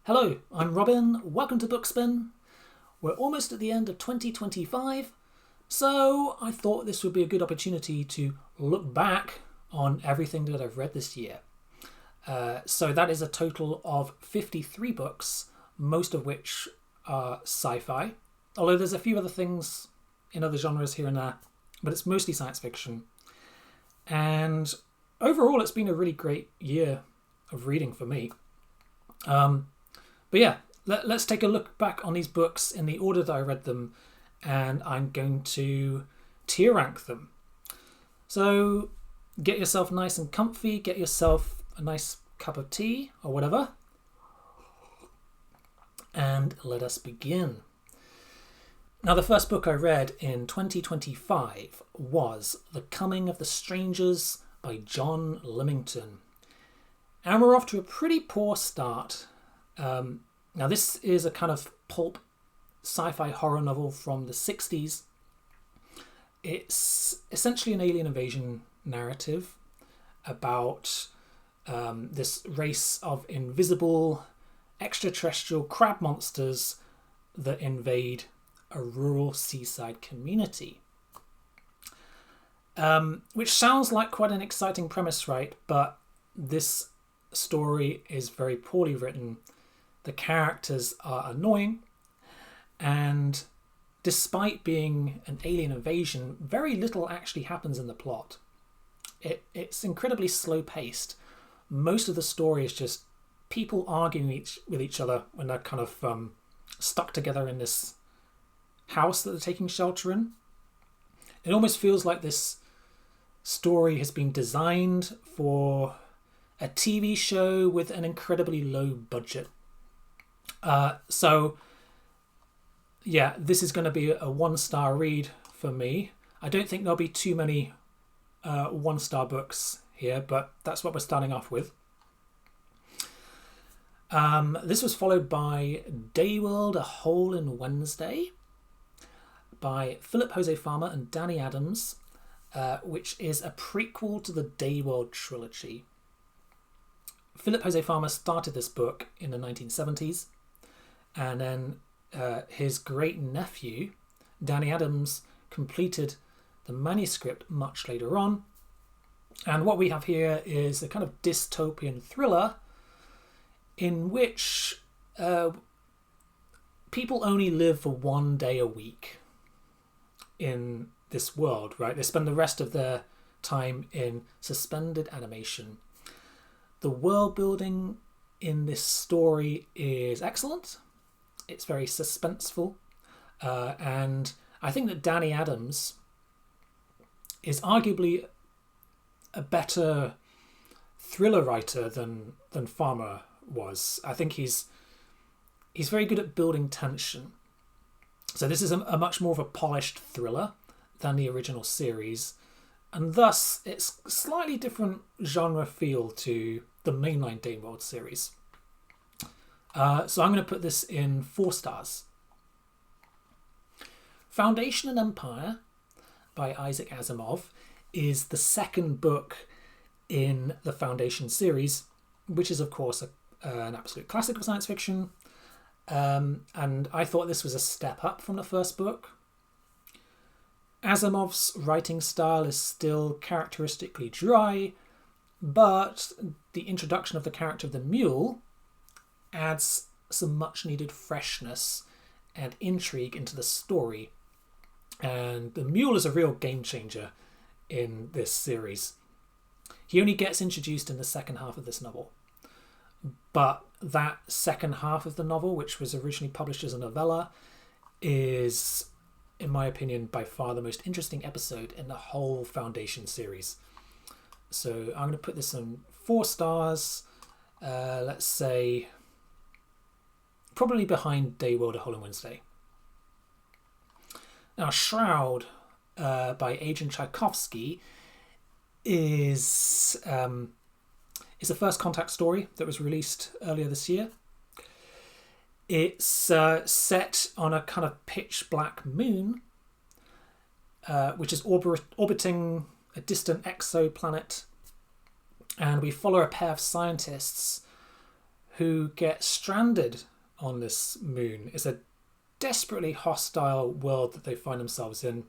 Hello, I'm Robin. Welcome to Bookspin. We're almost at the end of 2025, so I thought this would be a good opportunity to look back on everything that I've read this year. So that is a total of 53 books, most of which are sci-fi, although there's a few other things in other genres here and there, but it's mostly science fiction. And overall, it's been a really great year of reading for me. But yeah, let's take a look back on these books in the order that I read them, and I'm going to tier rank them. So get yourself nice and comfy, get yourself a nice cup of tea or whatever, and let us begin. Now, the first book I read in 2025 was The Coming of the Strangers by John Lymington. And we're off to a pretty poor start. Now, this is a kind of pulp sci-fi horror novel from the 60s. It's essentially an alien invasion narrative about this race of invisible extraterrestrial crab monsters that invade a rural seaside community. Which sounds like quite an exciting premise, right? But this story is very poorly written. The characters are annoying, and despite being an alien invasion, very little actually happens in the plot. It's incredibly slow-paced. Most of the story is just people arguing with each other when they're kind of stuck together in this house that they're taking shelter in. It almost feels like this story has been designed for a TV show with an incredibly low budget. So yeah, this is going to be a 1-star read for me. I don't think there'll be too many 1-star books here, but that's what we're starting off with. This was followed by Dayworld: A Hole in Wednesday by Philip Jose Farmer and Danny Adams, which is a prequel to the Dayworld trilogy. Philip Jose Farmer started this book in the 1970s, and then his great-nephew, Danny Adams, completed the manuscript much later on. And what we have here is a kind of dystopian thriller in which people only live for one day a week in this world, right? They spend the rest of their time in suspended animation. The world building in this story is excellent. It's very suspenseful. And I think that Danny Adams is arguably a better thriller writer than Farmer was. I think he's very good at building tension. So this is a much more of a polished thriller than the original series. And thus, it's slightly different genre feel to the mainline Dayworld series. So I'm going to put this in 4 stars. Foundation and Empire by Isaac Asimov is the second book in the Foundation series, which is, of course, an absolute classic of science fiction. And I thought this was a step up from the first book. Asimov's writing style is still characteristically dry, but the introduction of the character of the mule adds some much needed freshness and intrigue into the story. And the mule is a real game changer in this series. He only gets introduced in the second half of this novel. But that second half of the novel, which was originally published as a novella, is, in my opinion, by far the most interesting episode in the whole Foundation series. So I'm going to put this in 4 stars. Let's say probably behind Dayworld: A Hole in Wednesday. Now, Shroud by Adrian Tchaikovsky is a first contact story that was released earlier this year. It's set on a kind of pitch black moon, which is orbiting a distant exoplanet, and we follow a pair of scientists who get stranded on this moon. It's a desperately hostile world that they find themselves in.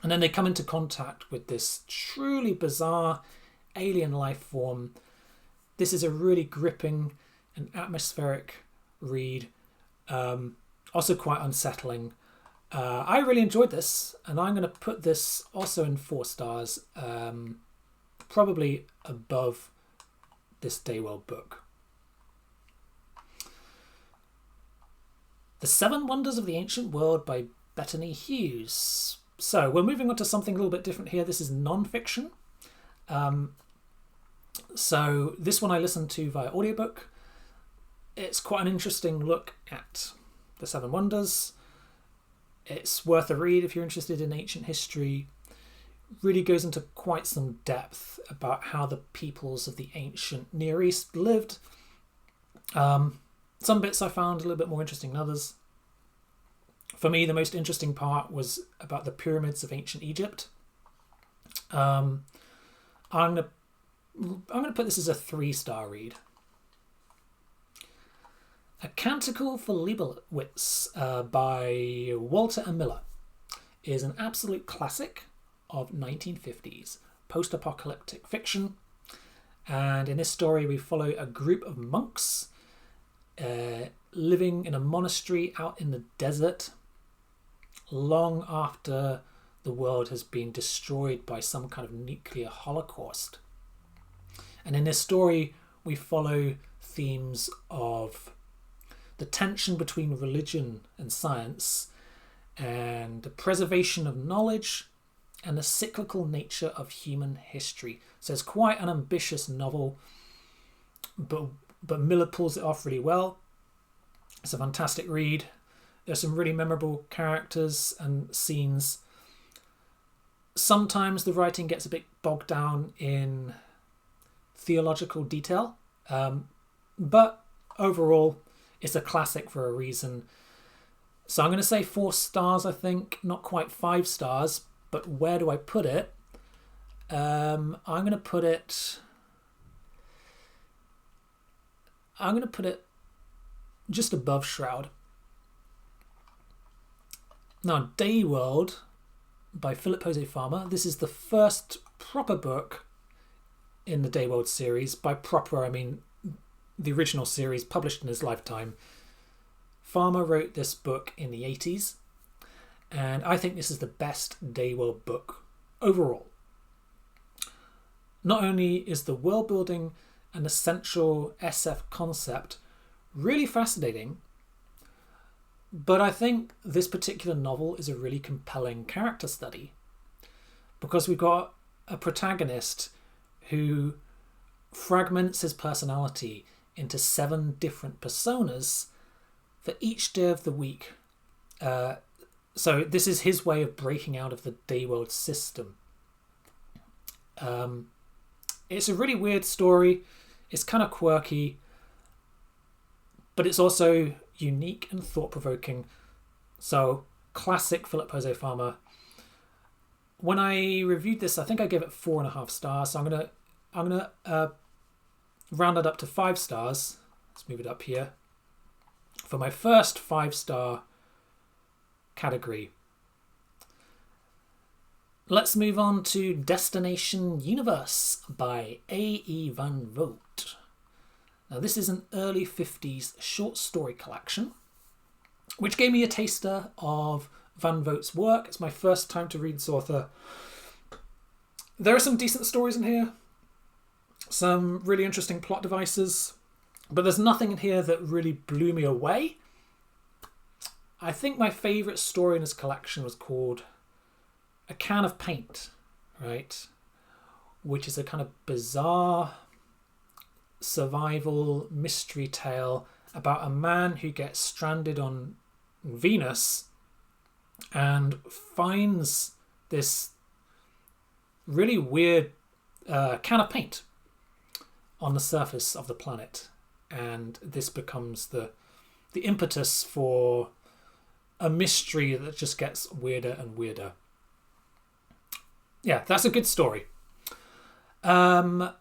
And then they come into contact with this truly bizarre alien life form. This is a really gripping and atmospheric read. Also quite unsettling. I really enjoyed this, and I'm going to put this also in 4 stars, probably above this Daywell book. The Seven Wonders of the Ancient World by Bettany Hughes. So we're moving on to something a little bit different here. This is non-fiction. So this one I listened to via audiobook. It's quite an interesting look at the Seven Wonders. It's worth a read if you're interested in ancient history. Really goes into quite some depth about how the peoples of the ancient Near East lived. Some bits I found a little bit more interesting than others. For me, the most interesting part was about the pyramids of ancient Egypt. I'm gonna put this as a 3-star read. A Canticle for Leibowitz by Walter M. Miller is an absolute classic of 1950s post-apocalyptic fiction. And in this story, we follow a group of monks living in a monastery out in the desert long after the world has been destroyed by some kind of nuclear holocaust. And in this story, we follow themes of the tension between religion and science, and the preservation of knowledge, and the cyclical nature of human history. So it's quite an ambitious novel, but Miller pulls it off really well. It's a fantastic read. There's some really memorable characters and scenes. Sometimes the writing gets a bit bogged down in theological detail, but overall it's a classic for a reason. So I'm going to say 4 stars, I think. Not quite 5 stars, but where do I put it? I'm going to put it just above Shroud. Now, Dayworld by Philip Jose Farmer. This is the first proper book in the Dayworld series. By proper, I mean the original series published in his lifetime. Farmer wrote this book in the 80s, and I think this is the best Dayworld book overall. Not only is the world building and the central SF concept really fascinating, but I think this particular novel is a really compelling character study, because we've got a protagonist who fragments his personality into 7 different personas for each day of the week. So this is his way of breaking out of the Dayworld system. It's a really weird story. It's kind of quirky, but it's also unique and thought-provoking. So classic Philip Jose Farmer. When I reviewed this, I think I gave it 4.5 stars. So I'm gonna round it up to 5 stars. Let's move it up here. For my first 5-star category, let's move on to Destination Universe by A.E. Van Vogt. Now, this is an early 50s short story collection, which gave me a taster of Van Vogt's work. It's my first time to read this author. There are some decent stories in here, some really interesting plot devices, but there's nothing in here that really blew me away. I think my favourite story in this collection was called A Can of Paint, right? Which is a kind of bizarre survival mystery tale about a man who gets stranded on Venus and finds this really weird can of paint on the surface of the planet, and this becomes the impetus for a mystery that just gets weirder and weirder. Yeah, that's a good story. But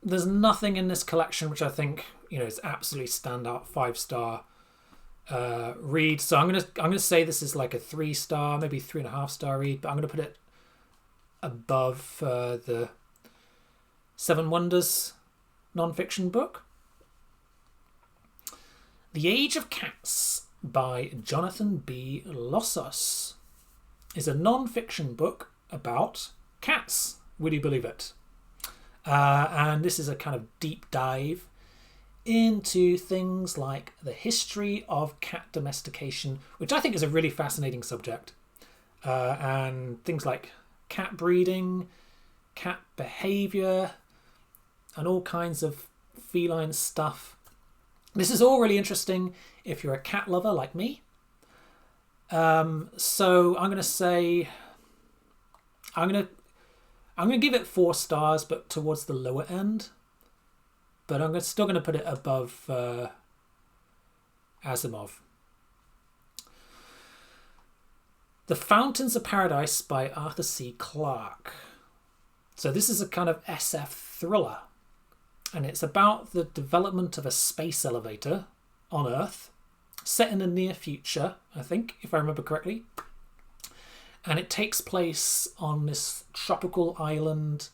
there's nothing in this collection which I think is absolutely standout 5-star read. So I'm gonna say this is like a 3-star, maybe 3.5-star read, but I'm gonna put it above the Seven Wonders non-fiction book. The Age of Cats by Jonathan B. Lossos is a non-fiction book about cats. Would you believe it? And this is a kind of deep dive into things like the history of cat domestication, which I think is a really fascinating subject, and things like cat breeding, cat behavior, and all kinds of feline stuff. This is all really interesting if you're a cat lover like me. So I'm going to say I'm going to give it 4 stars, but towards the lower end. But I'm still going to put it above Asimov. The Fountains of Paradise by Arthur C. Clarke. So this is a kind of SF thriller. And it's about the development of a space elevator on Earth, set in the near future, I think, if I remember correctly. And it takes place on this tropical island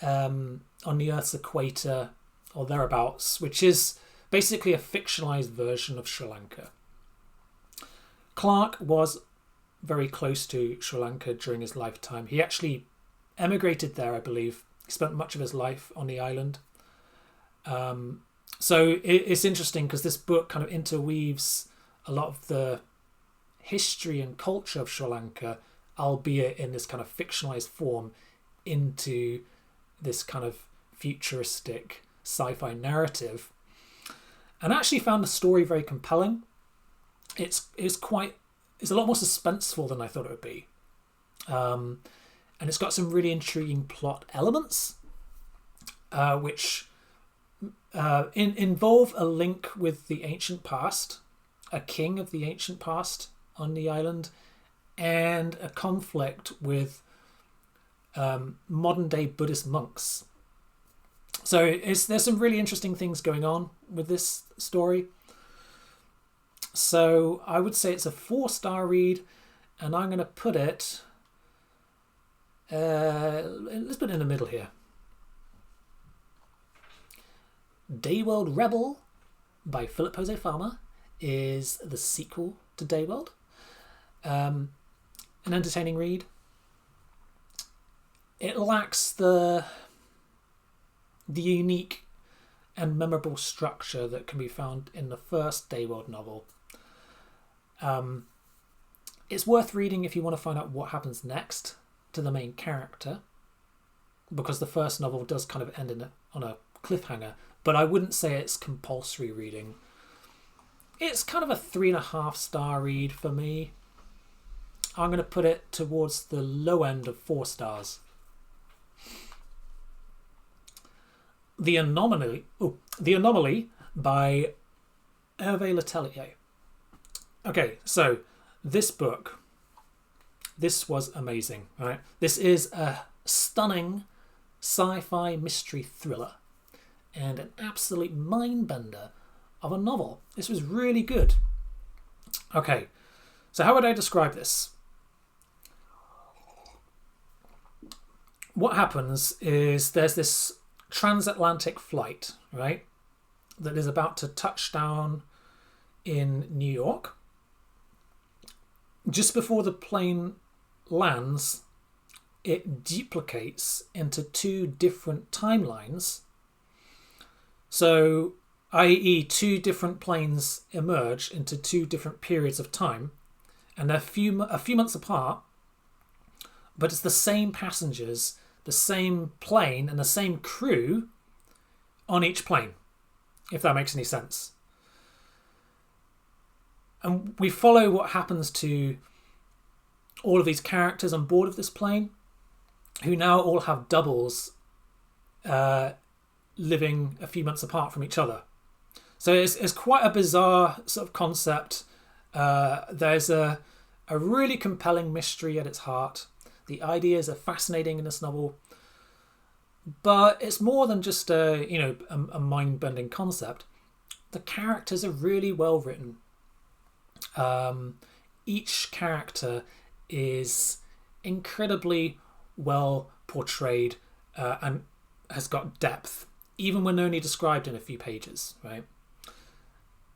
on the Earth's equator or thereabouts, which is basically a fictionalized version of Sri Lanka. Clarke was very close to Sri Lanka during his lifetime. He actually emigrated there, I believe. He spent much of his life on the island. So it's interesting because this book kind of interweaves a lot of the history and culture of Sri Lanka, albeit in this kind of fictionalized form, into this kind of futuristic sci-fi narrative. And I actually found the story very compelling. It's a lot more suspenseful than I thought it would be. And it's got some really intriguing plot elements, which involve a link with the ancient past, a king of the ancient past on the island, and a conflict with modern day Buddhist monks. So there's some really interesting things going on with this story. So I would say it's a 4-star read, and I'm going to put it, let's put it in the middle here. Dayworld Rebel by Philip Jose Farmer is the sequel to Dayworld. An entertaining read. It lacks the unique and memorable structure that can be found in the first Dayworld novel. It's worth reading if you want to find out what happens next to the main character, because the first novel does kind of end on a cliffhanger, but I wouldn't say it's compulsory reading. It's kind of a 3.5-star read for me. I'm going to put it towards the low end of 4 stars. The Anomaly by Hervé Letellier. Okay, so this book, this was amazing, right? This is a stunning sci-fi mystery thriller and an absolute mind-bender of a novel. This was really good. Okay, so how would I describe this? What happens is there's this transatlantic flight, right, that is about to touch down in New York. Just before the plane lands, it duplicates into 2 different timelines. So, i.e., 2 different planes emerge into 2 different periods of time, and they're a few months apart, but it's the same passengers, the same plane, and the same crew on each plane, if that makes any sense. And we follow what happens to all of these characters on board of this plane, who now all have doubles living a few months apart from each other. So it's quite a bizarre sort of concept. There's a really compelling mystery at its heart. The ideas are fascinating in this novel. But it's more than just a mind-bending concept. The characters are really well written. Each character is incredibly well portrayed and has got depth, even when only described in a few pages, right?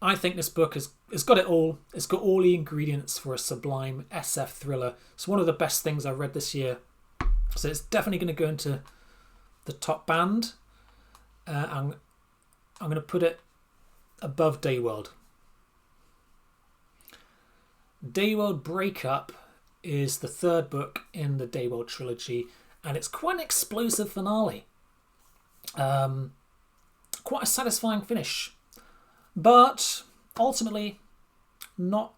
I think this book has got it all. It's got all the ingredients for a sublime SF thriller. It's one of the best things I've read this year. So it's definitely going to go into the top band. I'm going to put it above Dayworld. Dayworld Breakup is the third book in the Dayworld trilogy, and it's quite an explosive finale. Quite a satisfying finish, but ultimately not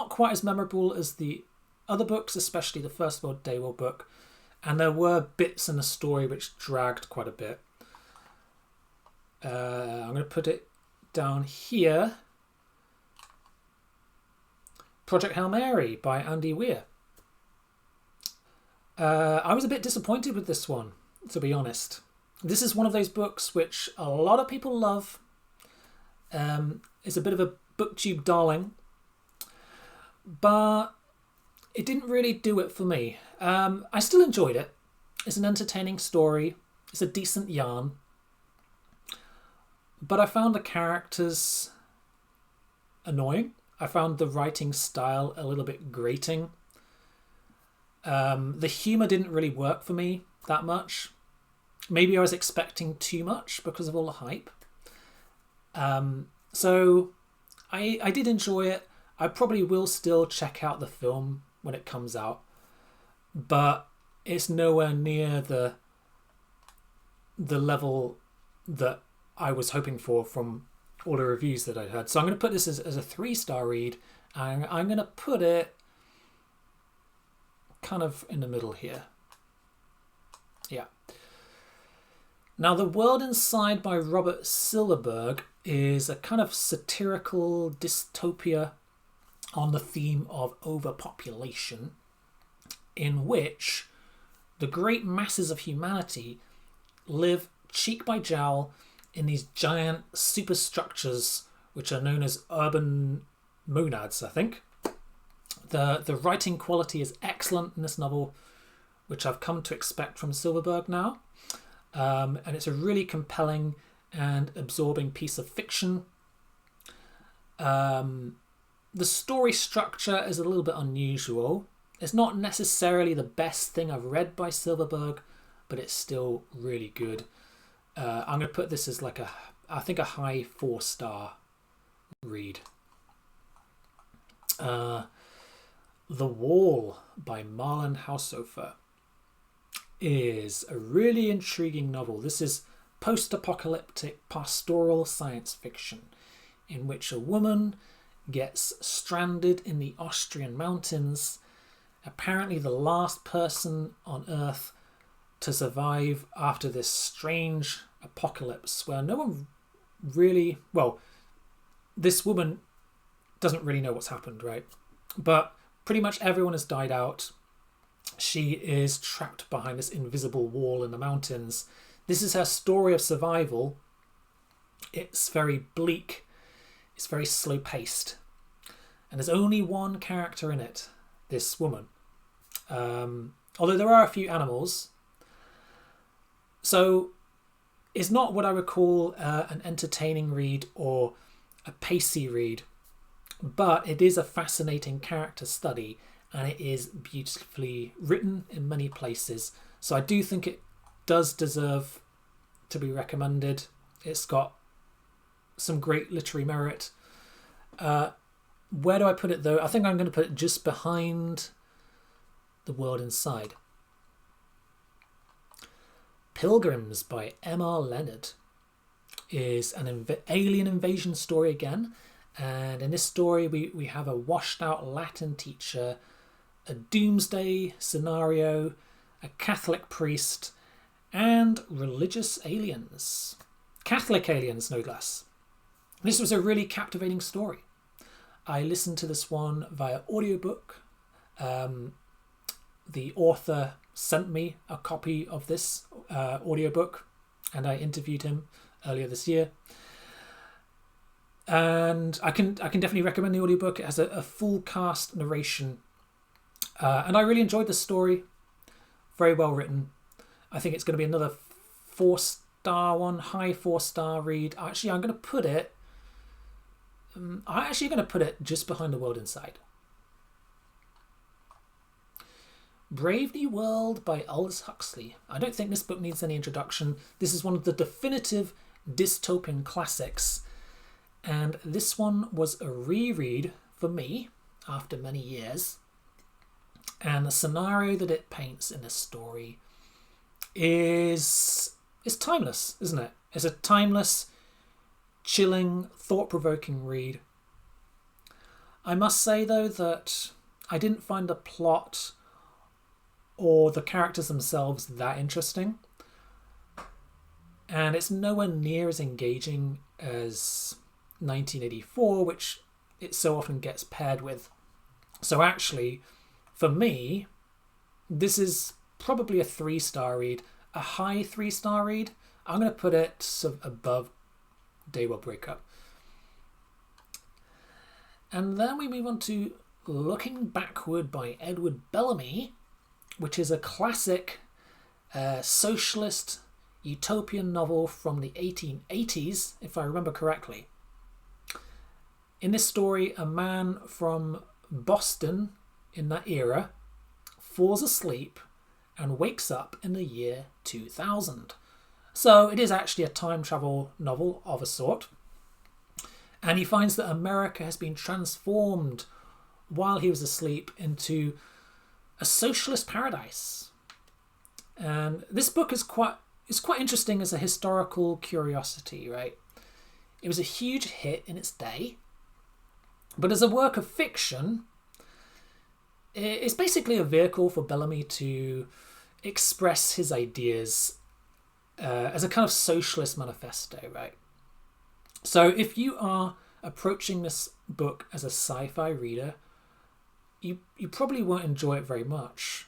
quite as memorable as the other books, especially the first Dayworld book. And there were bits in the story which dragged quite a bit. I'm going to put it down here. Project Hail Mary by Andy Weir. I was a bit disappointed with this one, to be honest. This is one of those books which a lot of people love. It's a bit of a booktube darling, but it didn't really do it for me. I still enjoyed it. It's an entertaining story. It's a decent yarn. But I found the characters annoying. I found the writing style a little bit grating. The humour didn't really work for me that much. Maybe I was expecting too much because of all the hype. So I did enjoy it. I probably will still check out the film when it comes out, but it's nowhere near the level that I was hoping for from all the reviews that I heard. So I'm going to put this as a 3-star read, and I'm going to put it kind of in the middle here. Yeah. Now, The World Inside by Robert Silverberg is a kind of satirical dystopia on the theme of overpopulation, in which the great masses of humanity live cheek by jowl in these giant superstructures which are known as urban monads, I think. The writing quality is excellent in this novel, which I've come to expect from Silverberg now. And it's a really compelling and absorbing piece of fiction. The story structure is a little bit unusual. It's not necessarily the best thing I've read by Silverberg, but it's still really good. I'm going to put this as I think a high 4-star read. The Wall by Marlon Haushofer is a really intriguing novel. This is post-apocalyptic pastoral science fiction in which a woman gets stranded in the Austrian mountains, apparently the last person on Earth to survive after this strange apocalypse where no one really... Well, this woman doesn't really know what's happened, right? But pretty much everyone has died out. She is trapped behind this invisible wall in the mountains. This is her story of survival. It's very bleak. It's very slow-paced. And there's only one character in it, this woman. Although there are a few animals. So it's not what I would call an entertaining read or a pacey read. But it is a fascinating character study, and it is beautifully written in many places. So I do think it does deserve to be recommended. It's got some great literary merit. Where do I put it, though? I think I'm going to put it just behind The World Inside. Pilgrims by M.R. Leonard is an alien invasion story again. And in this story, we have a washed-out Latin teacher, a doomsday scenario, a Catholic priest, and religious aliens. Catholic aliens, no less. This was a really captivating story. I listened to this one via audiobook. The author sent me a copy of this audiobook, and I interviewed him earlier this year. And I can definitely recommend the audiobook. It has a full cast narration. And I really enjoyed the story. Very well written. I think it's going to be another 4-star one, high 4-star read. Actually, I'm going to put it just behind The World Inside. Brave New World by Aldous Huxley. I don't think this book needs any introduction. This is one of the definitive dystopian classics. And this one was a reread for me after many years. And the scenario that it paints in this story is timeless, isn't it? It's a timeless, chilling, thought-provoking read. I must say, though, that I didn't find the plot or the characters themselves that interesting. And it's nowhere near as engaging as 1984, which it so often gets paired with. So actually, for me, this is probably a 3-star read, a high 3-star read. I'm going to put it sort of above Daywell Breakup. And then we move on to Looking Backward by Edward Bellamy, which is a classic socialist utopian novel from the 1880s, if I remember correctly. In this story, a man from Boston in that era falls asleep and wakes up in the year 2000. So it is actually a time travel novel of a sort. And he finds that America has been transformed while he was asleep into a socialist paradise. And this book is quite interesting as a historical curiosity, right? It was a huge hit in its day. But as a work of fiction, it's basically a vehicle for Bellamy to express his ideas as a kind of socialist manifesto, right? So if you are approaching this book as a sci-fi reader, you probably won't enjoy it very much.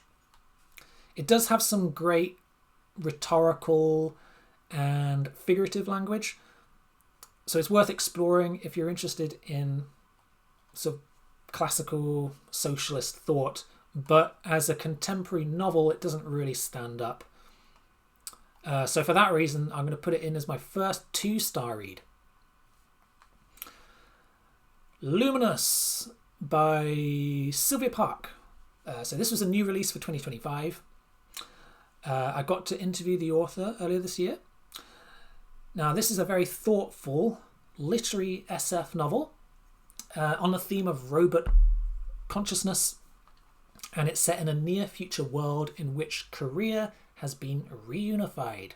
It does have some great rhetorical and figurative language, so it's worth exploring if you're interested in sort of classical socialist thought, but as a contemporary novel, it doesn't really stand up. So for that reason, I'm going to put it in as my first 2-star read. Luminous by Sylvia Park. So this was a new release for 2025. I got to interview the author earlier this year. Now, this is a very thoughtful literary SF novel on the theme of robot consciousness, and it's set in a near-future world in which Korea has been reunified.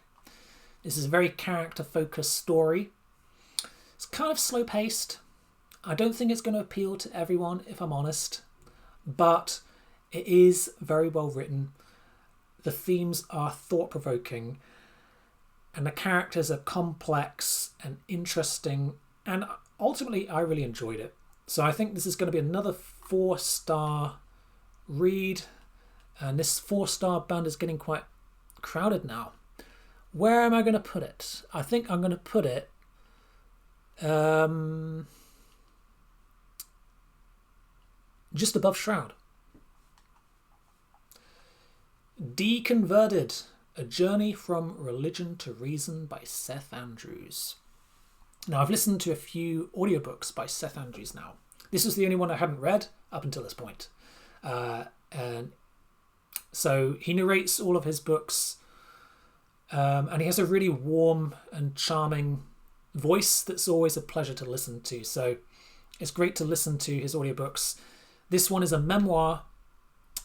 This is a very character-focused story. It's kind of slow-paced. I don't think it's going to appeal to everyone, if I'm honest, but it is very well written. The themes are thought-provoking, and the characters are complex and interesting, and ultimately I really enjoyed it. So I think this is going to be another 4-star read, and this 4-star band is getting quite crowded now. Where am I going to put it? I think I'm going to put it just above Shroud. Deconverted, A Journey from Religion to Reason by Seth Andrews. Now, I've listened to a few audiobooks by Seth Andrews now. This was the only one I hadn't read up until this point. And so he narrates all of his books, and he has a really warm and charming voice that's always a pleasure to listen to. So it's great to listen to his audiobooks. This one is a memoir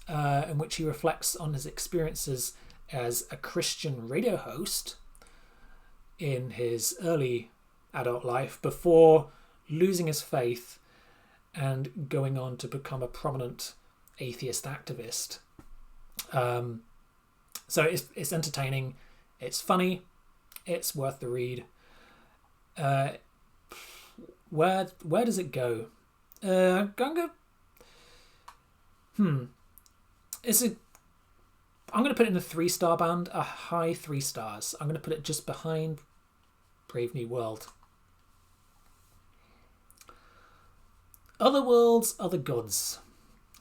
in which he reflects on his experiences as a Christian radio host in his early adult life before losing his faith and going on to become a prominent atheist activist. So it's entertaining, it's funny, it's worth the read. Where does it go? It's I'm going to put it in a 3-star band, a high 3 stars. I'm going to put it just behind Brave New World. Other Worlds, Other Gods.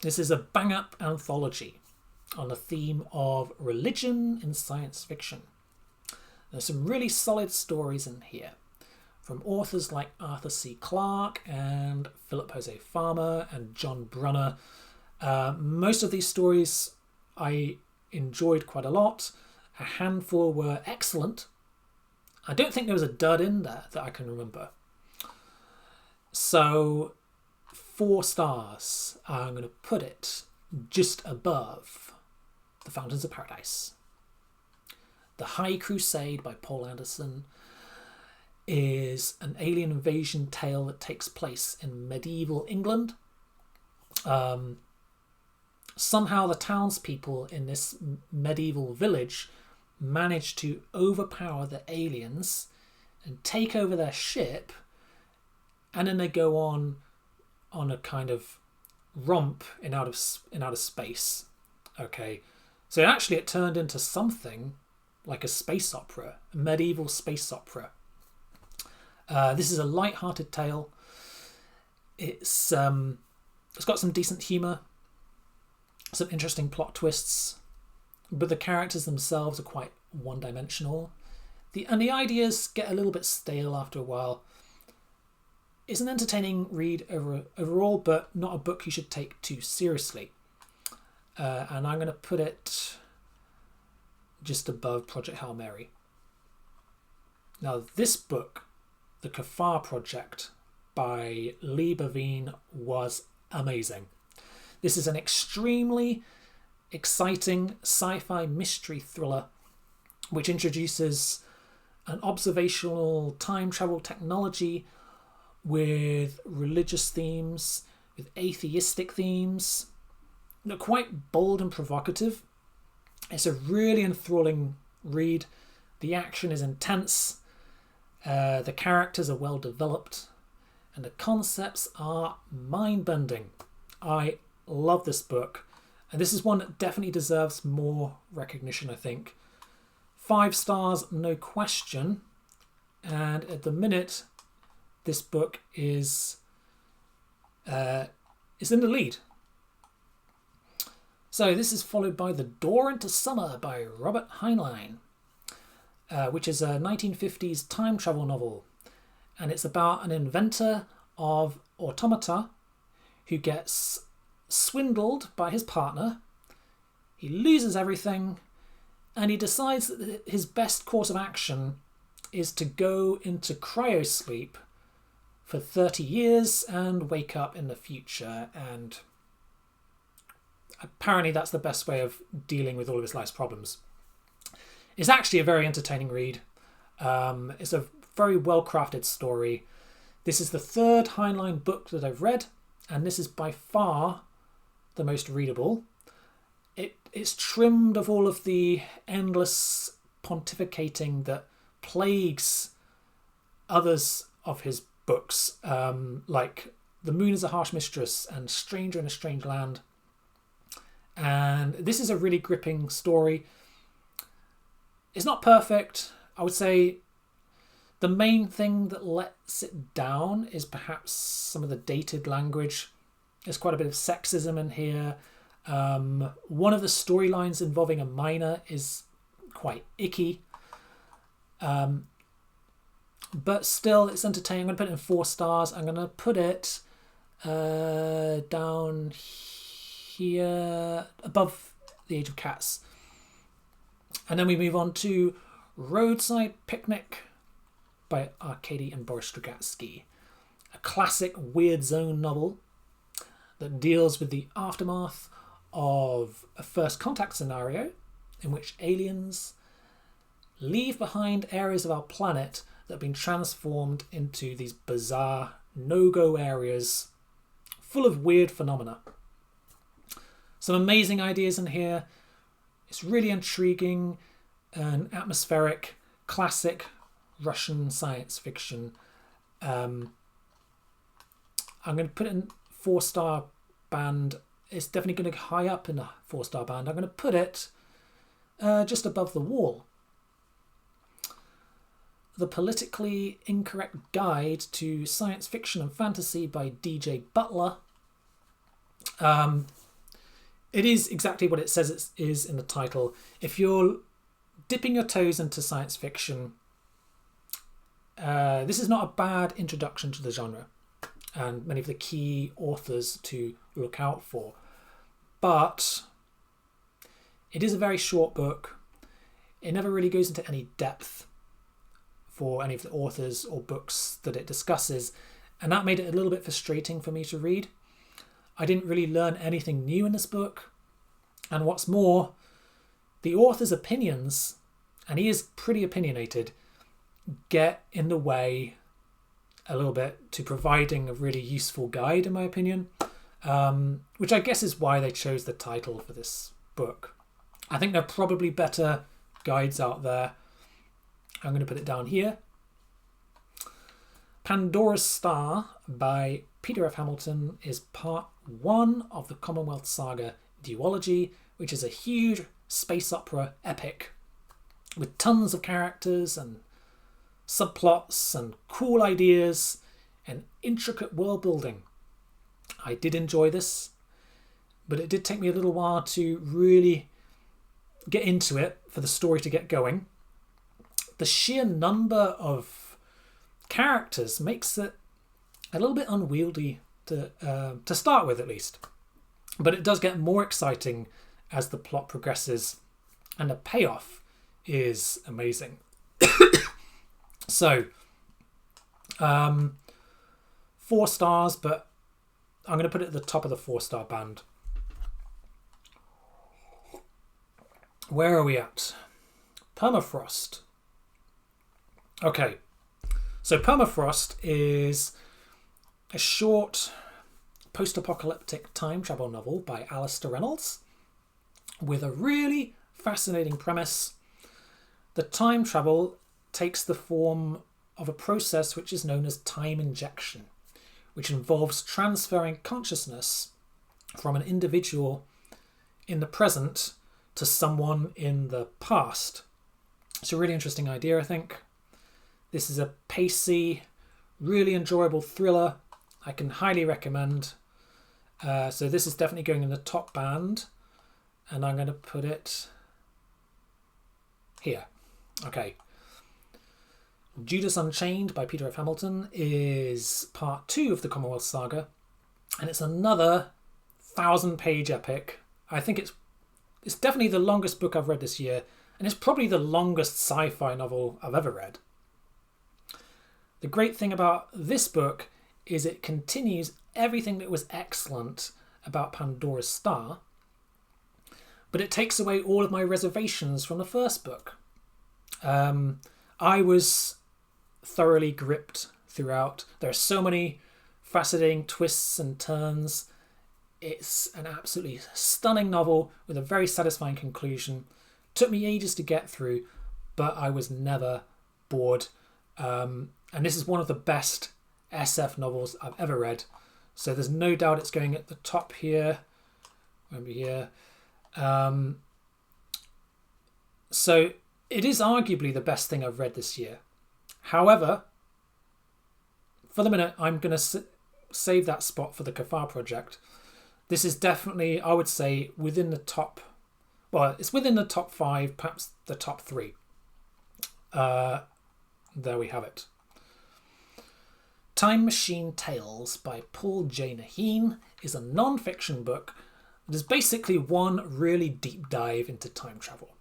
This is a bang-up anthology on the theme of religion in science fiction. There's some really solid stories in here from authors like Arthur C. Clarke and Philip Jose Farmer and John Brunner. Most of these stories I enjoyed quite a lot. A handful were excellent. I don't think there was a dud in there that I can remember. So 4 stars. I'm going to put it just above The Fountains of Paradise. The High Crusade by Paul Anderson is an alien invasion tale that takes place in medieval England. Somehow the townspeople in this medieval village manage to overpower the aliens and take over their ship, and then they go on a kind of romp in outer space. Okay, so actually it turned into something like a space opera, a medieval space opera. This is a light-hearted tale. It's got some decent humour, some interesting plot twists, but the characters themselves are quite one-dimensional. And the ideas get a little bit stale after a while. It's an entertaining read overall, but not a book you should take too seriously. And I'm going to put it just above Project Hail Mary. Now, this book, The Kafar Project by Lee Baveen, was amazing. This is an extremely exciting sci-fi mystery thriller which introduces an observational time travel technology with religious themes, with atheistic themes. They're quite bold and provocative. It's a really enthralling read. The action is intense. The characters are well developed. And the concepts are mind-bending. I love this book. And this is one that definitely deserves more recognition, I think. 5 stars, no question. And at the minute, this book is in the lead. So this is followed by The Door into Summer by Robert Heinlein, which is a 1950s time travel novel. And it's about an inventor of automata who gets swindled by his partner. He loses everything, and he decides that his best course of action is to go into cryosleep for 30 years and wake up in the future. And apparently that's the best way of dealing with all of his life's problems. It's actually a very entertaining read. It's a very well-crafted story. This is the 3rd Heinlein book that I've read, and this is by far the most readable. It's trimmed of all of the endless pontificating that plagues others of his books, like The Moon is a Harsh Mistress and Stranger in a Strange Land. And this is a really gripping story. It's not perfect. I would say the main thing that lets it down is perhaps some of the dated language. There's quite a bit of sexism in here. One of the storylines involving a miner is quite icky. But still, it's entertaining. I'm going to put it in 4 stars. I'm going to put it down here above The Age of Cats. And then we move on to Roadside Picnic by Arkady and Boris Strugatsky. A classic Weird Zone novel that deals with the aftermath of a first contact scenario in which aliens leave behind areas of our planet that have been transformed into these bizarre no-go areas full of weird phenomena. Some amazing ideas in here. It's really intriguing and atmospheric, classic Russian science fiction. I'm going to put it in 4-star band. It's definitely going to go high up in the 4-star band. I'm going to put it just above the wall. The Politically Incorrect Guide to Science Fiction and Fantasy by DJ Butler. It is exactly what it says it is in the title. If you're dipping your toes into science fiction, this is not a bad introduction to the genre and many of the key authors to look out for. But it is a very short book. It never really goes into any depth for any of the authors or books that it discusses, and that made it a little bit frustrating for me to read. I didn't really learn anything new in this book, and what's more, the author's opinions, and he is pretty opinionated, get in the way a little bit to providing a really useful guide, in my opinion, which I guess is why they chose the title for this book. I think there are probably better guides out there. I'm going to put it down here. Pandora's Star by Peter F. Hamilton is part 1 of the Commonwealth Saga duology, which is a huge space opera epic with tons of characters and subplots and cool ideas and intricate world building. I did enjoy this, but it did take me a little while to really get into it for the story to get going. The sheer number of characters makes it a little bit unwieldy to start with, at least. But it does get more exciting as the plot progresses, and the payoff is amazing. So, 4 stars, but I'm going to put it at the top of the 4-star band. Where are we at? Permafrost. Okay, so Permafrost is a short post-apocalyptic time travel novel by Alistair Reynolds with a really fascinating premise. The time travel takes the form of a process which is known as time injection, which involves transferring consciousness from an individual in the present to someone in the past. It's a really interesting idea, I think. This is a pacey, really enjoyable thriller I can highly recommend. So this is definitely going in the top band, and I'm going to put it here. Okay. Judas Unchained by Peter F. Hamilton is part 2 of the Commonwealth Saga, and it's another 1,000-page epic. I think it's definitely the longest book I've read this year, and it's probably the longest sci-fi novel I've ever read. The great thing about this book is it continues everything that was excellent about Pandora's Star, but it takes away all of my reservations from the first book. I was thoroughly gripped throughout. There are so many fascinating twists and turns. It's an absolutely stunning novel with a very satisfying conclusion. Took me ages to get through, but I was never bored. And this is one of the best SF novels I've ever read. So there's no doubt it's going at the top here. Won't be here. So it is arguably the best thing I've read this year. However, for the minute, I'm going to save that spot for the Kafar Project. This is definitely, I would say, within the top... Well, it's within the top 5, perhaps the top 3. There we have it. Time Machine Tales by Paul J. Naheen is a non-fiction book that is basically one really deep dive into time travel.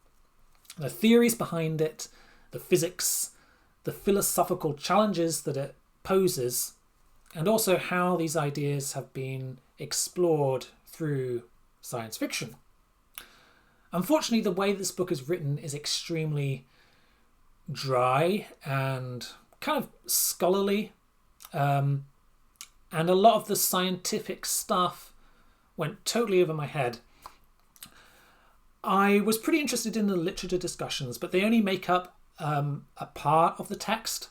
The theories behind it, the physics, the philosophical challenges that it poses, and also how these ideas have been explored through science fiction. Unfortunately, the way this book is written is extremely dry and kind of scholarly. And a lot of the scientific stuff went totally over my head. I was pretty interested in the literature discussions, but they only make up a part of the text.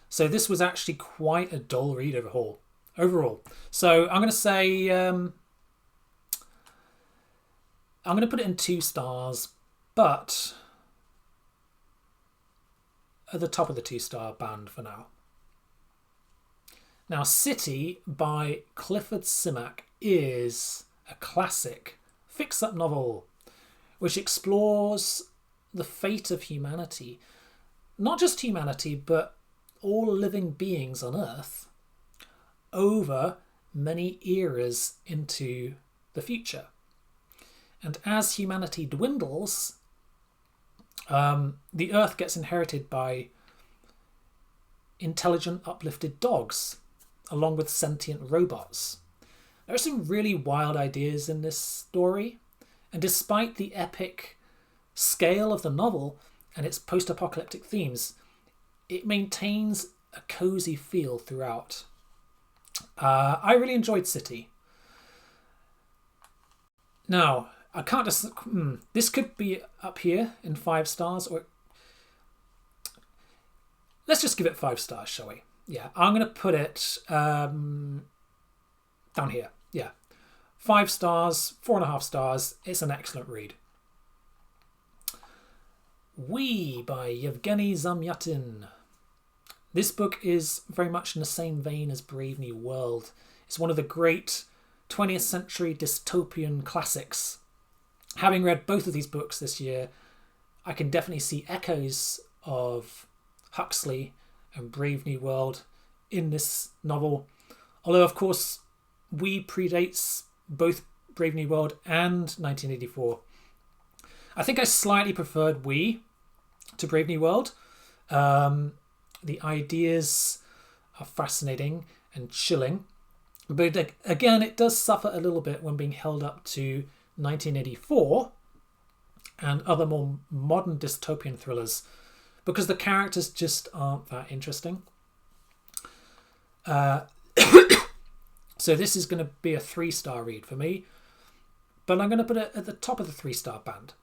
So this was actually quite a dull read overall. So I'm going to say... I'm going to put it in 2 stars, but at the top of the 2-star band for now. Now, City by Clifford Simak is a classic fix-up novel which explores the fate of humanity. Not just humanity, but all living beings on Earth over many eras into the future. And as humanity dwindles, the Earth gets inherited by intelligent, uplifted dogs, along with sentient robots. There are some really wild ideas in this story, and despite the epic scale of the novel and its post-apocalyptic themes, it maintains a cozy feel throughout. I really enjoyed City. Now, I can't just... this could be up here in 5 stars, or... Let's just give it 5 stars, shall we? Yeah, I'm going to put it down here. Yeah, 5 stars, 4.5 stars. It's an excellent read. We by Yevgeny Zamyatin. This book is very much in the same vein as Brave New World. It's one of the great 20th century dystopian classics. Having read both of these books this year, I can definitely see echoes of Huxley and Brave New World in this novel. Although, of course, We predates both Brave New World and 1984. I think I slightly preferred We to Brave New World. The ideas are fascinating and chilling. But again, it does suffer a little bit when being held up to 1984 and other more modern dystopian thrillers, because the characters just aren't that interesting. So this is going to be a 3-star read for me, but I'm going to put it at the top of the 3-star band.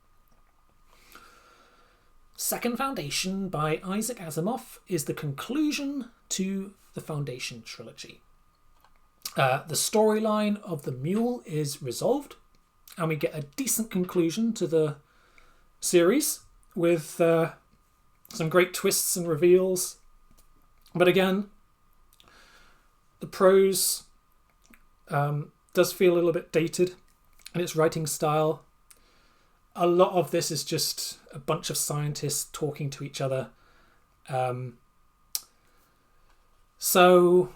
Second Foundation by Isaac Asimov is the conclusion to the Foundation trilogy. The storyline of the Mule is resolved, and we get a decent conclusion to the series with some great twists and reveals. But again, the prose does feel a little bit dated in its writing style. A lot of this is just a bunch of scientists talking to each other. So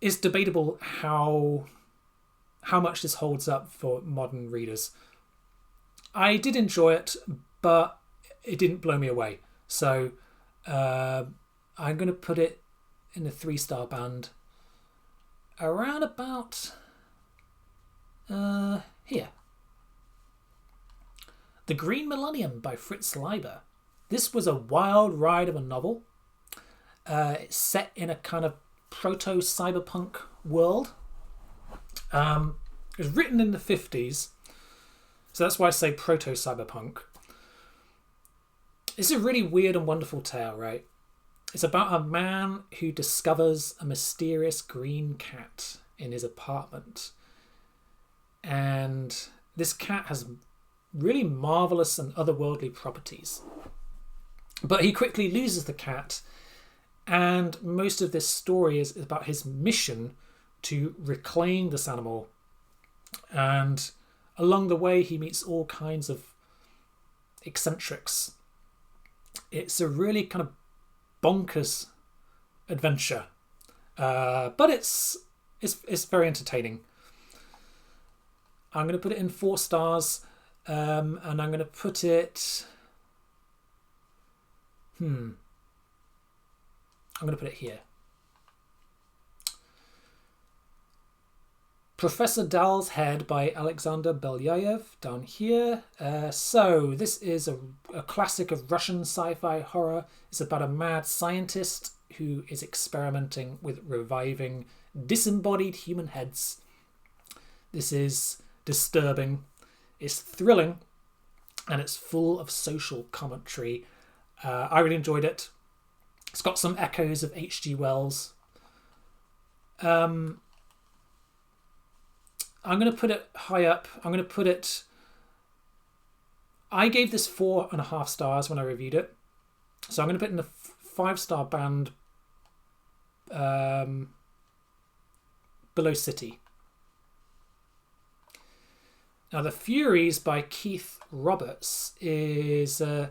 it's debatable how much this holds up for modern readers. I did enjoy it, but it didn't blow me away. So I'm going to put it in the 3-star band around about here. The Green Millennium by Fritz Leiber. This was a wild ride of a novel. It's set in a kind of proto-cyberpunk world. It was written in the 50s, so that's why I say proto-cyberpunk. It's a really weird and wonderful tale, right? It's about a man who discovers a mysterious green cat in his apartment. And this cat has really marvelous and otherworldly properties. But he quickly loses the cat, and most of this story is about his mission to reclaim this animal. And along the way, he meets all kinds of eccentrics. It's a really kind of bonkers adventure, but it's very entertaining. I'm going to put it in 4 stars, and I'm going to put it. I'm going to put it here. Professor Dahl's Head by Alexander Belyayev down here. So this is a classic of Russian sci-fi horror. It's about a mad scientist who is experimenting with reviving disembodied human heads. This is disturbing, it's thrilling, and it's full of social commentary. I really enjoyed it. It's got some echoes of H.G. Wells. I'm going to put it high up. I'm going to put it I gave this 4.5 stars when I reviewed it. So I'm going to put in the 5-star band below City. Now, The Furies by Keith Roberts is a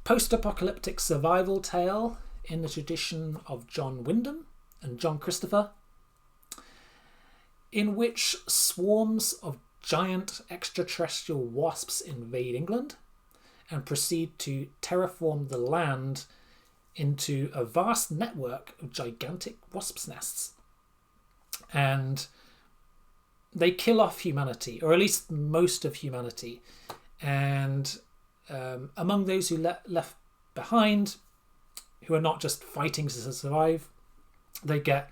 post-apocalyptic survival tale in the tradition of John Wyndham and John Christopher, in which swarms of giant extraterrestrial wasps invade England and proceed to terraform the land into a vast network of gigantic wasps' nests. And they kill off humanity, or at least most of humanity. And among those who left behind, who are not just fighting to survive, they get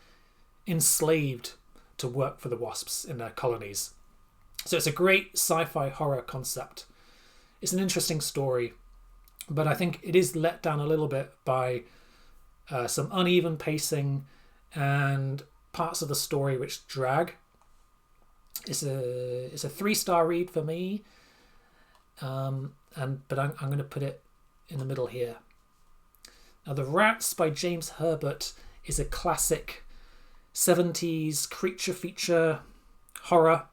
enslaved to work for the wasps in their colonies. So it's a great sci-fi horror concept. It's an interesting story, but I think it is let down a little bit by some uneven pacing and parts of the story which drag. It's a 3-star read for me, but I'm going to put it in the middle here. Now, The Rats by James Herbert is a classic 70s creature feature horror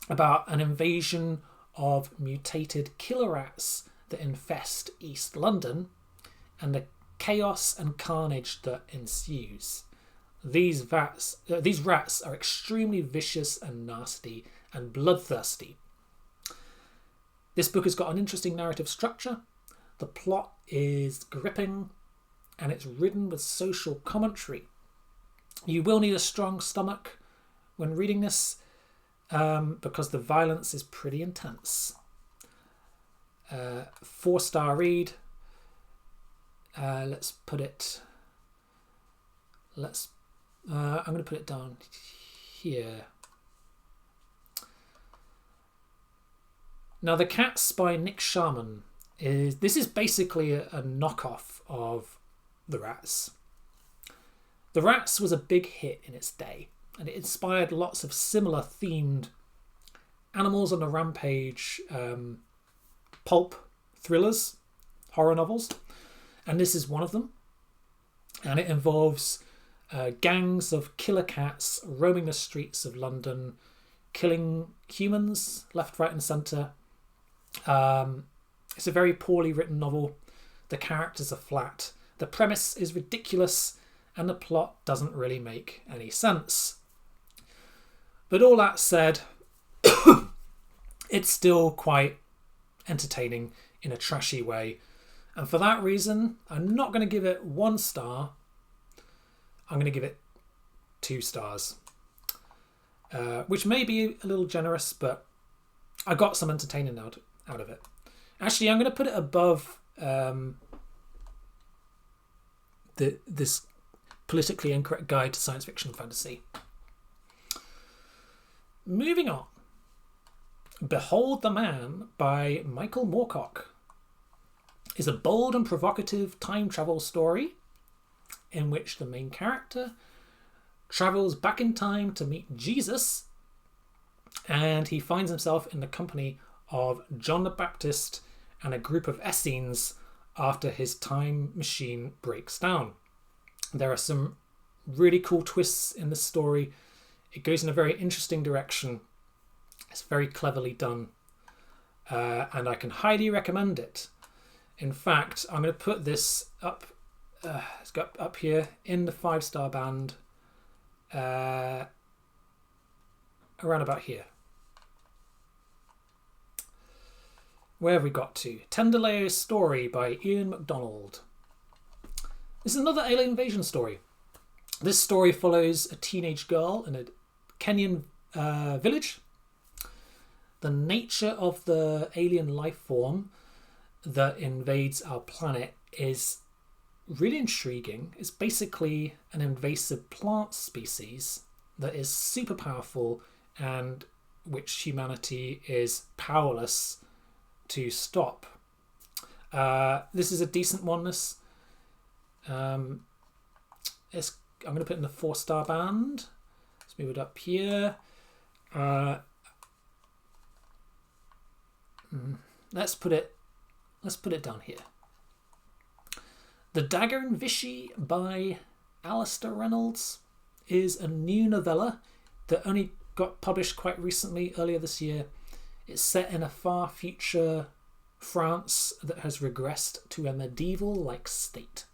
about an invasion of mutated killer rats that infest East London and the chaos and carnage that ensues. These rats are extremely vicious and nasty and bloodthirsty. This book has got an interesting narrative structure. The plot is gripping and it's ridden with social commentary. You will need a strong stomach when reading this because the violence is pretty intense. 4-star read. I'm going to put it down here. Now, The Cats by Nick Sharman is basically a knockoff of The Rats. The Rats was a big hit in its day, and it inspired lots of similar themed animals on the rampage pulp thrillers, horror novels, and this is one of them. And it involves gangs of killer cats roaming the streets of London, killing humans left, right and centre. It's a very poorly written novel. The characters are flat. The premise is ridiculous and the plot doesn't really make any sense. But all that said, it's still quite entertaining in a trashy way. And for that reason, I'm not going to give it 1 star. I'm going to give it 2 stars, which may be a little generous, but I got some entertaining out of it. Actually, I'm going to put it above this politically incorrect guide to science fiction and fantasy. Moving on. Behold the Man by Michael Moorcock is a bold and provocative time travel story in which the main character travels back in time to meet Jesus, and he finds himself in the company of John the Baptist and a group of Essenes after his time machine breaks down. There are some really cool twists in the story. It goes in a very interesting direction. It's very cleverly done, and I can highly recommend it. In fact, I'm going to put this up. It's got up here in the 5-star band, around about here. Where have we got to? Tenderleo's Story by Ian MacDonald. This is another alien invasion story. This story follows a teenage girl in a Kenyan village. The nature of the alien life form that invades our planet is really intriguing. It's basically an invasive plant species that is super powerful and which humanity is powerless to stop. This is a decent one. I'm going to put in the 4-star band. Let's move it up here. let's put it down here. The Dagger and Vichy by Alistair Reynolds is a new novella that only got published quite recently, earlier this year. It's set in a far future France that has regressed to a medieval-like state.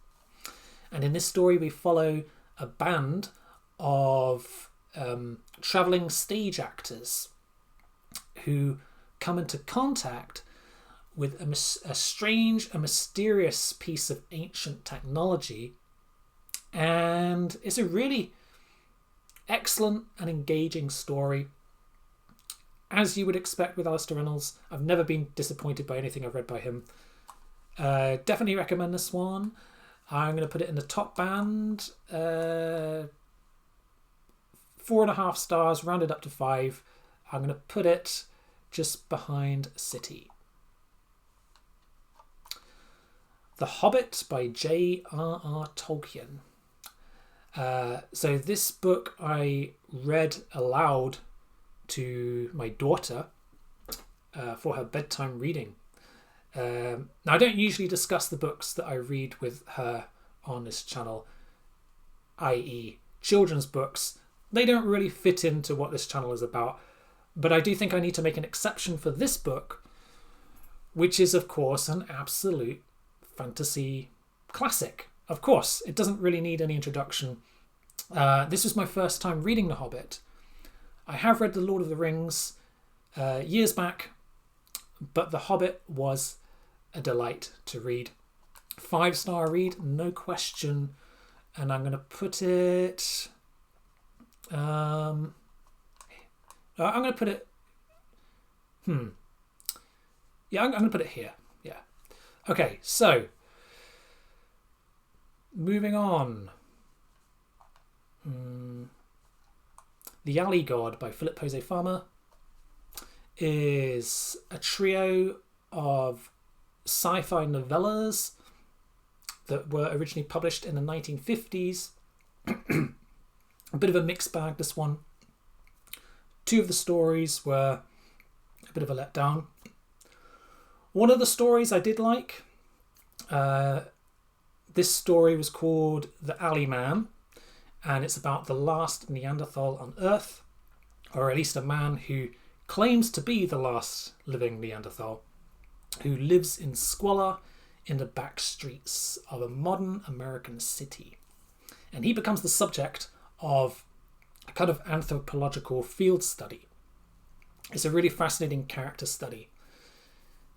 And in this story, we follow a band of travelling stage actors who come into contact with a strange, a mysterious piece of ancient technology. And it's a really excellent and engaging story. As you would expect with Alistair Reynolds, I've never been disappointed by anything I've read by him. Definitely recommend this one. I'm going to put it in the top band. 4.5 stars, rounded up to 5. I'm going to put it just behind City. The Hobbit by J.R.R. Tolkien. So this book I read aloud to my daughter for her bedtime reading. Now, I don't usually discuss the books that I read with her on this channel, i.e. children's books. They don't really fit into what this channel is about, but I do think I need to make an exception for this book, which is, of course, an absolute fantasy classic. Of course, it doesn't really need any introduction. This was my first time reading The Hobbit. I have read The Lord of the Rings years back, but The Hobbit was a delight to read. 5-star read, no question. And I'm going to put it... I'm going to put it... Yeah, I'm going to put it here. Yeah. Okay, so... moving on. The Alley God by Philip Jose Farmer is a trio of sci-fi novellas that were originally published in the 1950s. A bit of a mixed bag, this one. 2 of the stories were a bit of a letdown. One of the stories I did like. This story was called The Alley Man, and it's about the last Neanderthal on Earth, or at least a man who claims to be the last living Neanderthal, who lives in squalor in the back streets of a modern American city. And he becomes the subject of a kind of anthropological field study. It's a really fascinating character study.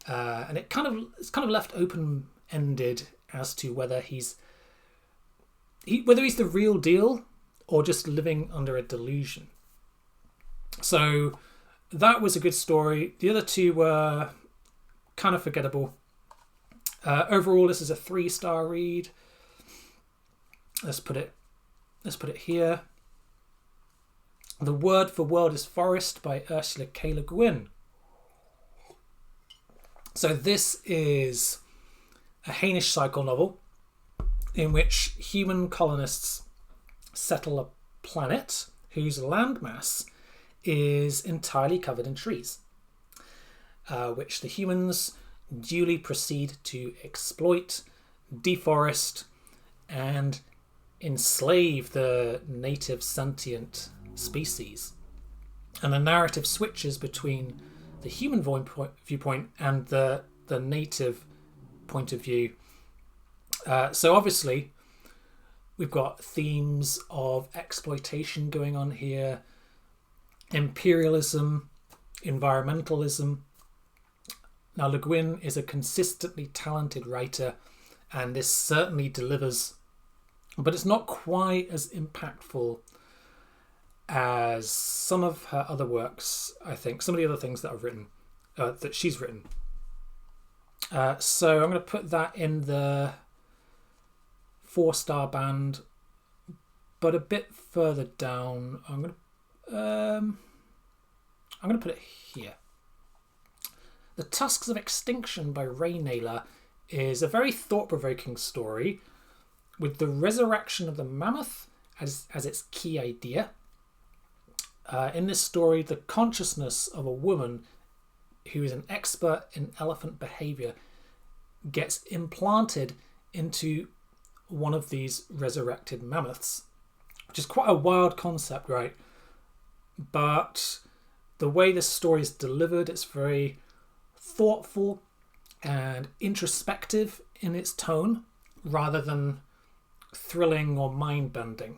And it's kind of left open-ended as to whether he's the real deal or just living under a delusion. So that was a good story. The other 2 were kind of forgettable. Overall, this is a 3-star read. Let's put it here. The Word for World is Forest by Ursula K. Le Guin. So this is a Hainish cycle novel in which human colonists settle a planet whose landmass is entirely covered in trees, which the humans duly proceed to exploit, deforest, and enslave the native sentient species. And the narrative switches between the human viewpoint and the native point of view. So obviously we've got themes of exploitation going on here, imperialism, environmentalism. Now, Le Guin is a consistently talented writer, and this certainly delivers, but it's not quite as impactful as some of her other works, I think. Some of the other things that I've written, that she's written. So I'm going to put that in the 4-star band, but a bit further down. I'm going to put it here. The Tusks of Extinction by Ray Naylor is a very thought-provoking story with the resurrection of the mammoth as its key idea. In this story, the consciousness of a woman who is an expert in elephant behavior, gets implanted into one of these resurrected mammoths, which is quite a wild concept, right? But the way this story is delivered, it's very thoughtful and introspective in its tone rather than thrilling or mind-bending.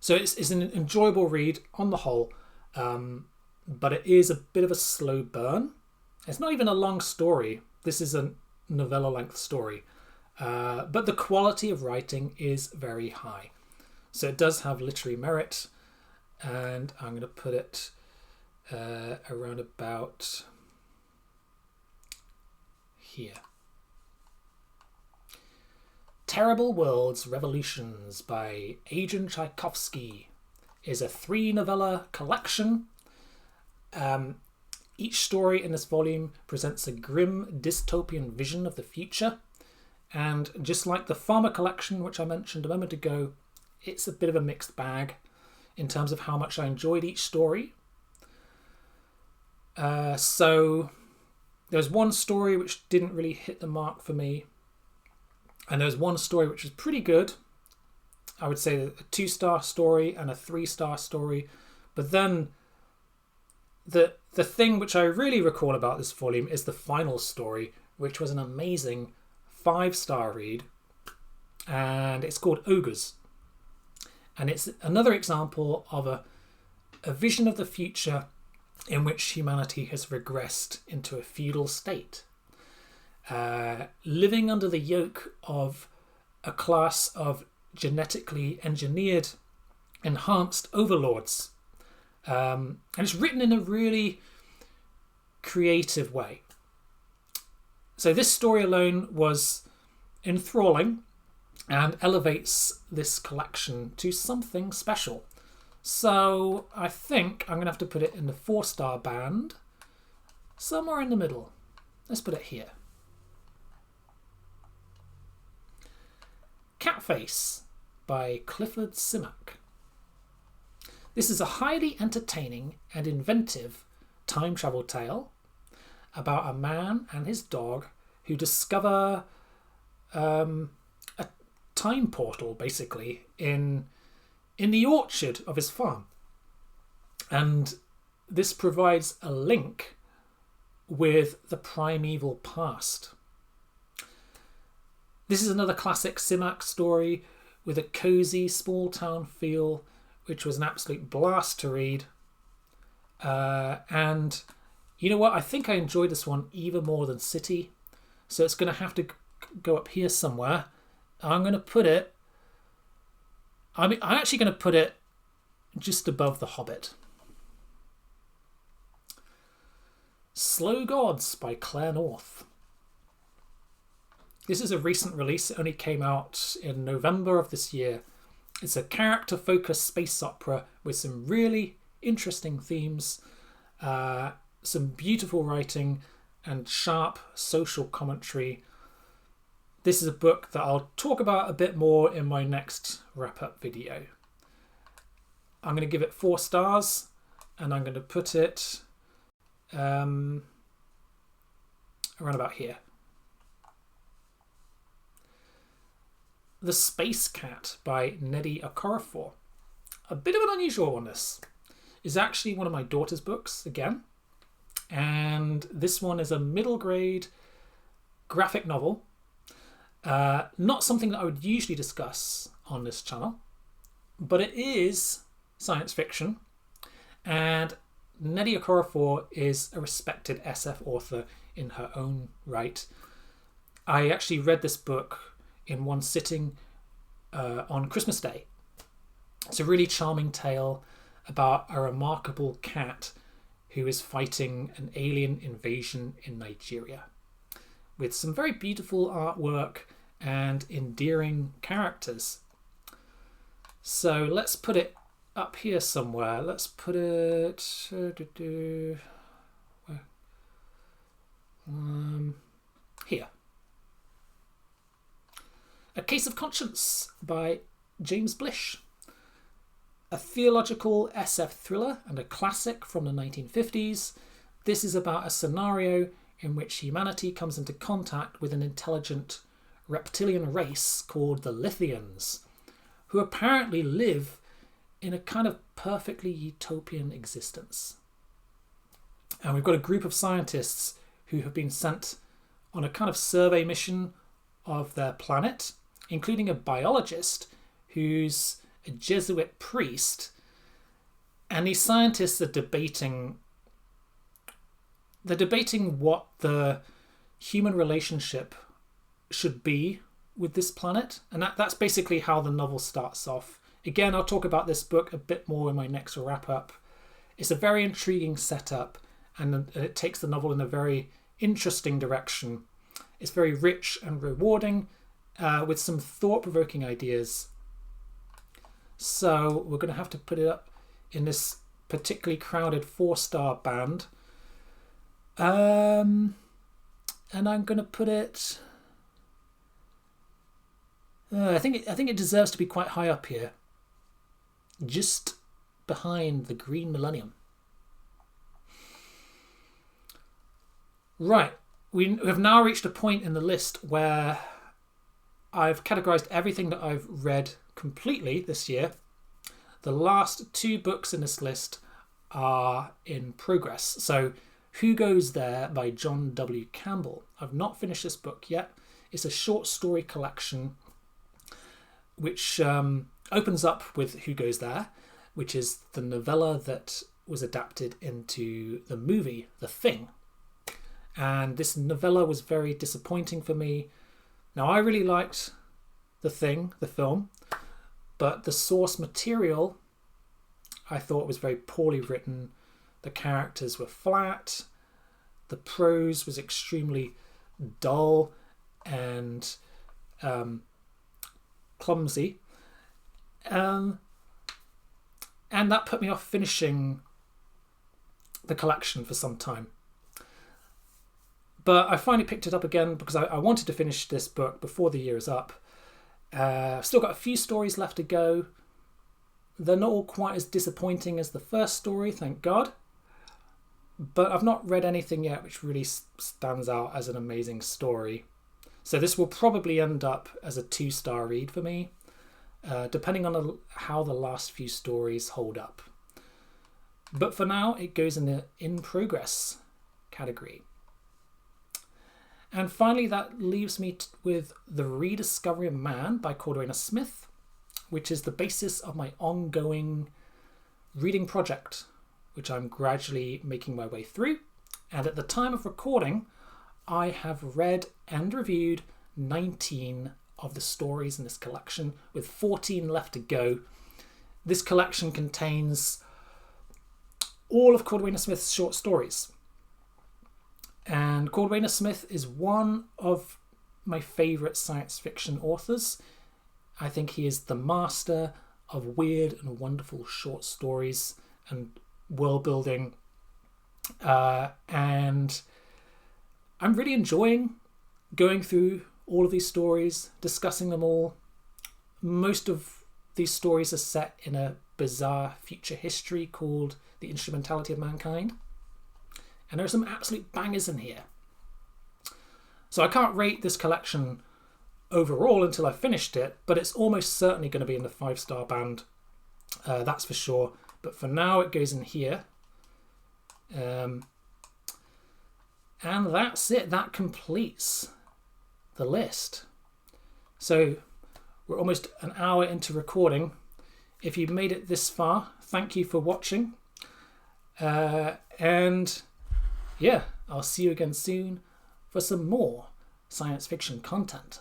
So it's an enjoyable read on the whole, but it is a bit of a slow burn. It's not even a long story. This is a novella-length story, but the quality of writing is very high. So it does have literary merit, and I'm going to put it around about here. Terrible Worlds Revolutions by Adrian Tchaikovsky is a 3-novella collection. Each story in this volume presents a grim dystopian vision of the future. And just like the Farmer collection, which I mentioned a moment ago, it's a bit of a mixed bag in terms of how much I enjoyed each story. So there's one story which didn't really hit the mark for me. And there's one story which was pretty good. I would say a 2-star story and a 3-star story. But then the thing which I really recall about this volume is the final story, which was an amazing 5-star read. And it's called Ogres. And it's another example of a vision of the future in which humanity has regressed into a feudal state. Living under the yoke of a class of genetically engineered, enhanced overlords. And it's written in a really creative way. So this story alone was enthralling and elevates this collection to something special. So I think I'm going to have to put it in the 4-star band, somewhere in the middle. Let's put it here. Catface by Clifford Simak. This is a highly entertaining and inventive time travel tale about a man and his dog who discover a time portal, basically, in the orchard of his farm. And this provides a link with the primeval past. This is another classic Simak story with a cosy small town feel, which was an absolute blast to read. And you know what? I think I enjoyed this one even more than City. So it's going to have to go up here somewhere. I'm going to put it... I'm actually going to put it just above The Hobbit. Slow Gods by Claire North. This is a recent release. It only came out in November of this year. It's a character-focused space opera with some really interesting themes, some beautiful writing, and sharp social commentary. This is a book that I'll talk about a bit more in my next wrap-up video. I'm going to give it 4 stars, and I'm going to put it around about here. The Space Cat by Nnedi Okorafor. A bit of an unusual one, this. Is actually one of my daughter's books, again. And this one is a middle grade graphic novel. Not something that I would usually discuss on this channel. But it is science fiction. And Nnedi Okorafor is a respected SF author in her own right. I actually read this book in one sitting on Christmas Day. It's a really charming tale about a remarkable cat who is fighting an alien invasion in Nigeria, with some very beautiful artwork and endearing characters. So let's put it up here somewhere. Let's put it here. A Case of Conscience by James Blish. A theological SF thriller and a classic from the 1950s. This is about a scenario in which humanity comes into contact with an intelligent reptilian race called the Lithians, who apparently live in a kind of perfectly utopian existence. And we've got a group of scientists who have been sent on a kind of survey mission of their planet, including a biologist who's a Jesuit priest. And these scientists are debating what the human relationship should be with this planet. And that's basically how the novel starts off. Again, I'll talk about this book a bit more in my next wrap-up. It's a very intriguing setup, and it takes the novel in a very interesting direction. It's very rich and rewarding, with some thought-provoking ideas. So we're going to have to put it up in this particularly crowded 4-star band. And I'm going to put it... I think it deserves to be quite high up here. Just behind The Green Millennium. Right, we have now reached a point in the list where I've categorized everything that I've read completely this year. The last 2 books in this list are in progress. So Who Goes There by John W. Campbell. I've not finished this book yet. It's a short story collection which opens up with Who Goes There, which is the novella that was adapted into the movie The Thing. And this novella was very disappointing for me. Now, I really liked The Thing, the film, but the source material I thought was very poorly written. The characters were flat. The prose was extremely dull and clumsy. And that put me off finishing the collection for some time. But I finally picked it up again because I wanted to finish this book before the year is up. I've still got a few stories left to go. They're not all quite as disappointing as the first story, thank God. But I've not read anything yet which really stands out as an amazing story. So this will probably end up as a 2-star read for me, depending on how the last few stories hold up. But for now, it goes in the in progress category. And finally, that leaves me with The Rediscovery of Man by Cordwainer Smith, which is the basis of my ongoing reading project, which I'm gradually making my way through. And at the time of recording, I have read and reviewed 19 of the stories in this collection, with 14 left to go. This collection contains all of Cordwainer Smith's short stories. And Cordwainer Smith is one of my favourite science fiction authors. I think he is the master of weird and wonderful short stories and world building. And I'm really enjoying going through all of these stories, discussing them all. Most of these stories are set in a bizarre future history called The Instrumentality of Mankind. And there are some absolute bangers in here. So I can't rate this collection overall until I've finished it, but it's almost certainly going to be in the 5-star band. That's for sure. But for now, it goes in here. And that's it. That completes the list. So we're almost an hour into recording. If you've made it this far, thank you for watching. And yeah, I'll see you again soon for some more science fiction content.